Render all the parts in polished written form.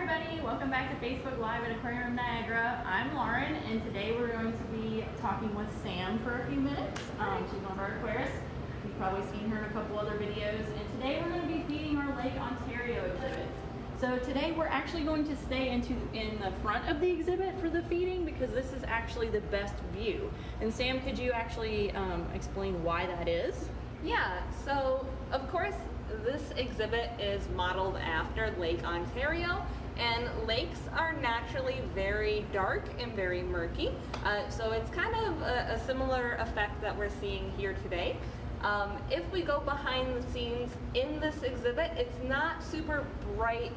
everybody, welcome back to Facebook Live at Aquarium Niagara. I'm Lauren, and today we're going to be talking with Sam for a few minutes. She's one of our aquarists. You've probably seen her in a couple other videos, and today we're going to be feeding our Lake Ontario exhibit. So today we're actually going to stay in the front of the exhibit for the feeding because this is actually the best view. And Sam, could you actually explain why that is? Yeah, so of course this exhibit is modeled after Lake Ontario, and lakes are naturally very dark and very murky, so it's kind of a similar effect that we're seeing here today. If we go behind the scenes in this exhibit, it's not super bright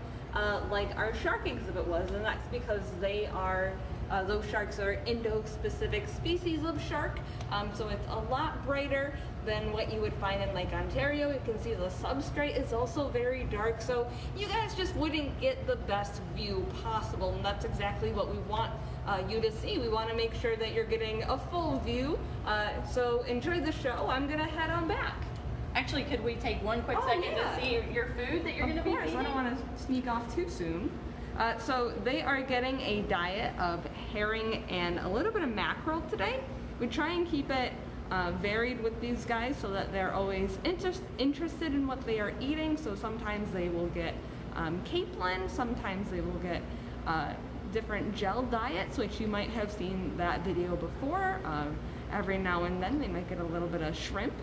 like our shark exhibit was, and that's because they are those sharks are Indo-Pacific species of shark, so it's a lot brighter than what you would find in Lake Ontario. You can see the substrate is also very dark, so you guys just wouldn't get the best view possible, and that's exactly what we want you to see. We want to make sure that you're getting a full view, so enjoy the show. I'm gonna head on back. Actually, could we take one quick second to see your food that you're going to be feeding? I don't want to sneak off too soon. So they are getting a diet of herring and a little bit of mackerel today. We try and keep it varied with these guys so that they're always interested in what they are eating. So sometimes they will get capelin, sometimes they will get different gel diets, which you might have seen that video before. Every now and then they might get a little bit of shrimp.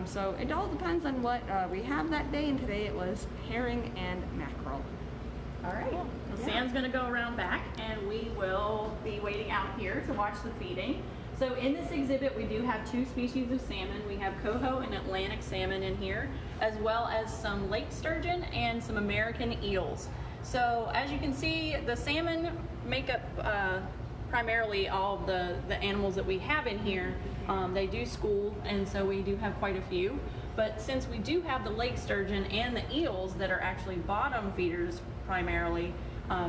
So it all depends on what we have that day, and today it was herring and mackerel. All right, well, Sam's going to go around back, and we will be waiting out here to watch the feeding. So in this exhibit, we do have two species of salmon. We have coho and Atlantic salmon in here, as well as some lake sturgeon and some American eels. So as you can see, the salmon make up primarily all of the animals that we have in here. They do school, and so we do have quite a few. But since we do have the lake sturgeon and the eels that are actually bottom feeders primarily,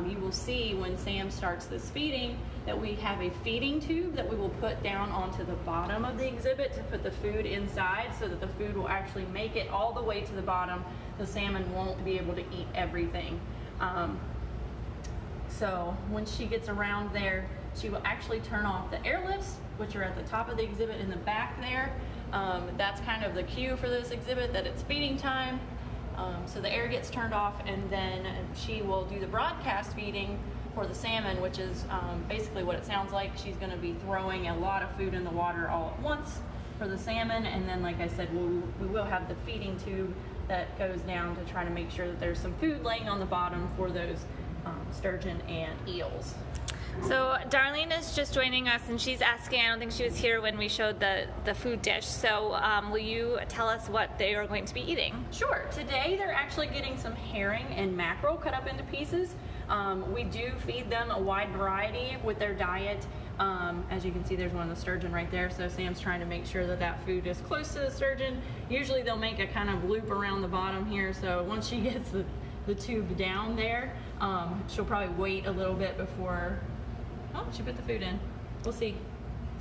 you will see when Sam starts this feeding that we have a feeding tube that we will put down onto the bottom of the exhibit to put the food inside so that the food will actually make it all the way to the bottom. The salmon won't be able to eat everything. So when she gets around there, she will actually turn off the airlifts, which are at the top of the exhibit in the back there. That's kind of the cue for this exhibit that it's feeding time. So the air gets turned off, and then she will do the broadcast feeding for the salmon, which is basically what it sounds like. She's going to be throwing a lot of food in the water all at once for the salmon, and then like I said, we will have the feeding tube that goes down to try to make sure that there's some food laying on the bottom for those sturgeon and eels. So Darlene is just joining us, and she's asking, I don't think she was here when we showed the food dish, so will you tell us what they are going to be eating? Sure. Today they're actually getting some herring and mackerel cut up into pieces. We do feed them a wide variety with their diet. As you can see, there's one of the sturgeon right there, so Sam's trying to make sure that that food is close to the sturgeon. Usually they'll make a kind of loop around the bottom here, so once she gets the tube down there, she'll probably wait a little bit before... Oh, she put the food in. We'll see.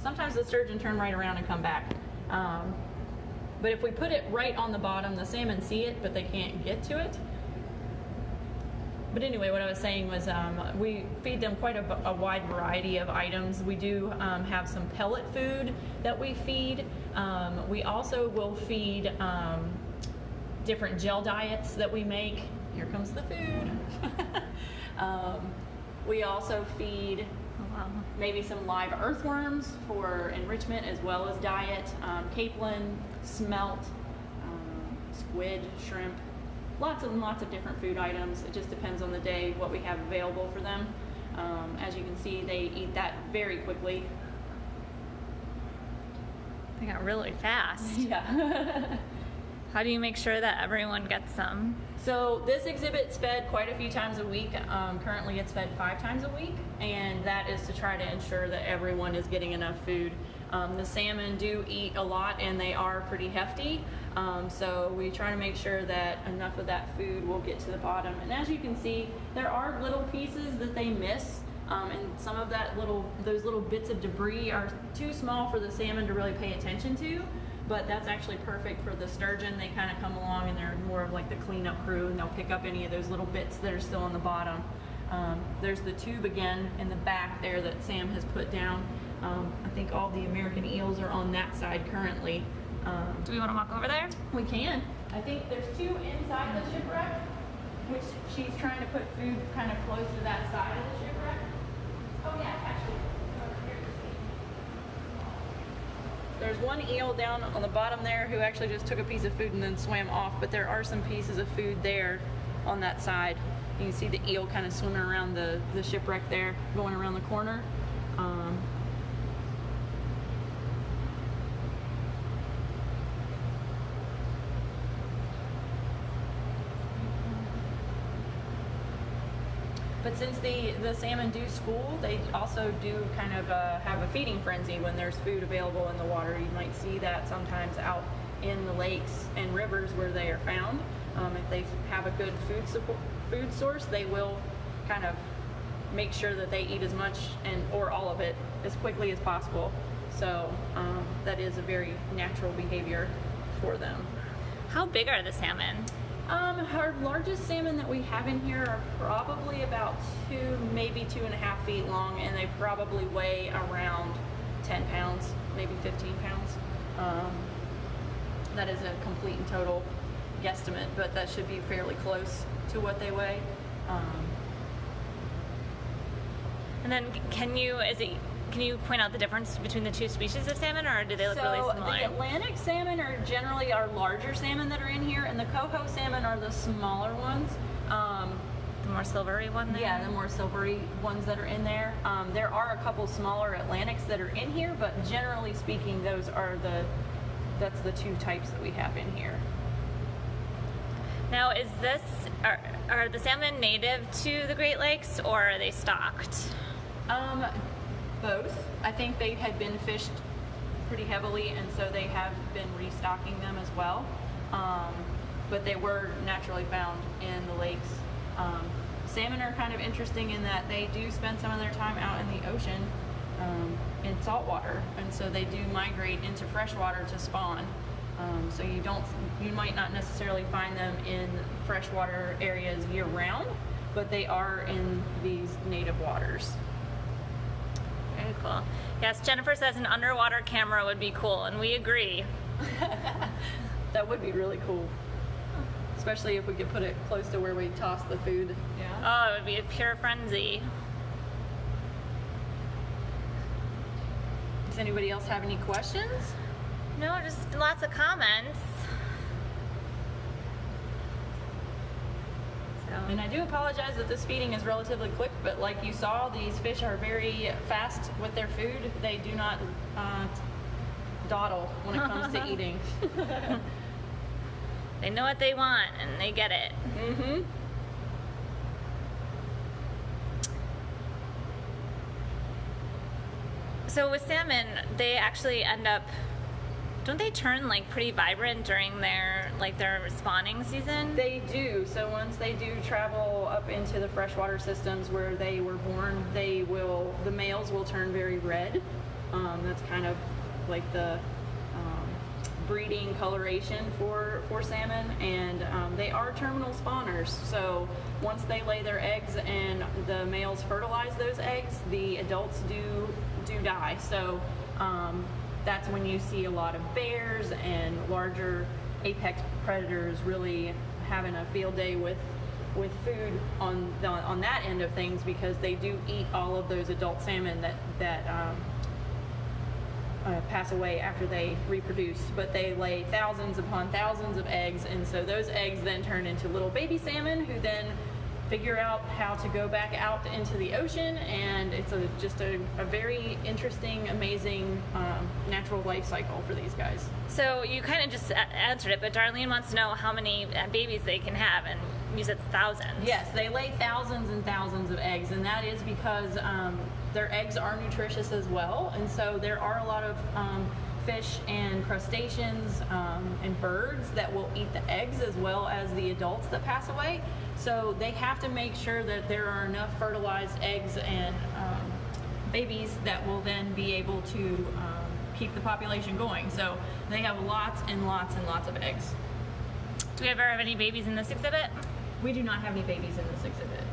Sometimes the sturgeon turn right around and come back. But if we put it right on the bottom, the salmon see it, but they can't get to it. But anyway, what I was saying was we feed them quite a wide variety of items. We do have some pellet food that we feed. We also will feed different gel diets that we make. Here comes the food. We also feed maybe some live earthworms for enrichment as well as diet, capelin, smelt, squid, shrimp, lots of different food items. It just depends on the day what we have available for them. As you can see, they eat that very quickly. They got really fast. Yeah. How do you make sure that everyone gets some? So this exhibit's fed quite a few times a week. Currently it's fed 5 times a week, and that is to try to ensure that everyone is getting enough food. The salmon do eat a lot, and they are pretty hefty, so we try to make sure that enough of that food will get to the bottom. And as you can see, there are little pieces that they miss, and some of those little bits of debris are too small for the salmon to really pay attention to. But that's actually perfect for the sturgeon. They kind of come along and they're more of like the cleanup crew, and they'll pick up any of those little bits that are still on the bottom. There's the tube again in the back there that Sam has put down. I think all the American eels are on that side currently. Do we want to walk over there? We can. I think there's two inside the shipwreck, which she's trying to put food kind of close to that side of the shipwreck. Oh yeah, actually, over here. There's one eel down on the bottom there who actually just took a piece of food and then swam off, but there are some pieces of food there on that side. You can see the eel kind of swimming around the shipwreck there, going around the corner. But since the salmon do school, they also do kind of have a feeding frenzy when there's food available in the water. You might see that sometimes out in the lakes and rivers where they are found. If they have a good food source, they will kind of make sure that they eat as much or all of it as quickly as possible. So that is a very natural behavior for them. How big are the salmon? Our largest salmon that we have in here are probably about 2, maybe 2.5 feet long, and they probably weigh around 10 pounds, maybe 15 pounds. That is a complete and total guesstimate, but that should be fairly close to what they weigh. And then can you point out the difference between the two species of salmon, or do they look really similar? The Atlantic salmon are generally our larger salmon that are in here, and the coho salmon are the smaller ones. The more silvery one there? Yeah, the more silvery ones that are in there. There are a couple smaller Atlantics that are in here, but generally speaking, that's the two types that we have in here. Now, are the salmon native to the Great Lakes, or are they stocked? Both. I think they had been fished pretty heavily, and so they have been restocking them as well. But they were naturally found in the lakes. Salmon are kind of interesting in that they do spend some of their time out in the ocean in salt water, and so they do migrate into freshwater to spawn. So you might not necessarily find them in freshwater areas year round, but they are in these native waters. Very cool. Yes, Jennifer says an underwater camera would be cool, and we agree. That would be really cool. Especially if we could put it close to where we toss the food. Yeah. Oh, it would be a pure frenzy. Does anybody else have any questions? No, just lots of comments. And I do apologize that this feeding is relatively quick, but like you saw, these fish are very fast with their food. They do not dawdle when it comes to eating. They know what they want, and they get it. Mm-hmm. So with salmon, they actually end up, don't they turn like pretty vibrant during their spawning season? They do. So once they do travel up into the freshwater systems where they were born, the males will turn very red. That's kind of like the breeding coloration for salmon, and they are terminal spawners. So once they lay their eggs and the males fertilize those eggs, the adults do die. So that's when you see a lot of bears and larger apex predators really having a field day with food on that end of things, because they do eat all of those adult salmon that pass away after they reproduce. But they lay thousands upon thousands of eggs, and so those eggs then turn into little baby salmon who then figure out how to go back out into the ocean, and it's just a very interesting, amazing natural life cycle for these guys. So you kind of just answered it, but Darlene wants to know how many babies they can have, and you said thousands. Yes, they lay thousands and thousands of eggs, and that is because their eggs are nutritious as well, and so there are a lot of fish and crustaceans and birds that will eat the eggs as well as the adults that pass away. So they have to make sure that there are enough fertilized eggs and babies that will then be able to keep the population going. So they have lots and lots and lots of eggs. Do we ever have any babies in this exhibit? We do not have any babies in this exhibit.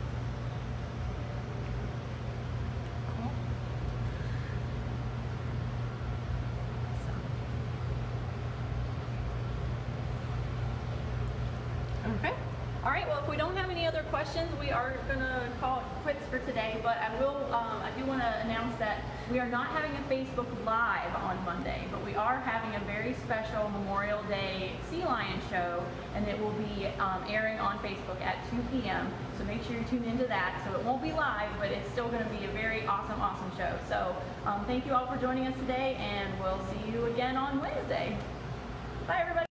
All right, well, if we don't have any other questions, we are gonna call it quits for today, but I do want to announce that we are not having a Facebook Live on Monday, but we are having a very special Memorial Day Sea Lion show, and it will be airing on Facebook at 2 p.m., so make sure you tune into that. So it won't be live, but it's still gonna be a very awesome show. So thank you all for joining us today, and we'll see you again on Wednesday. Bye, everybody.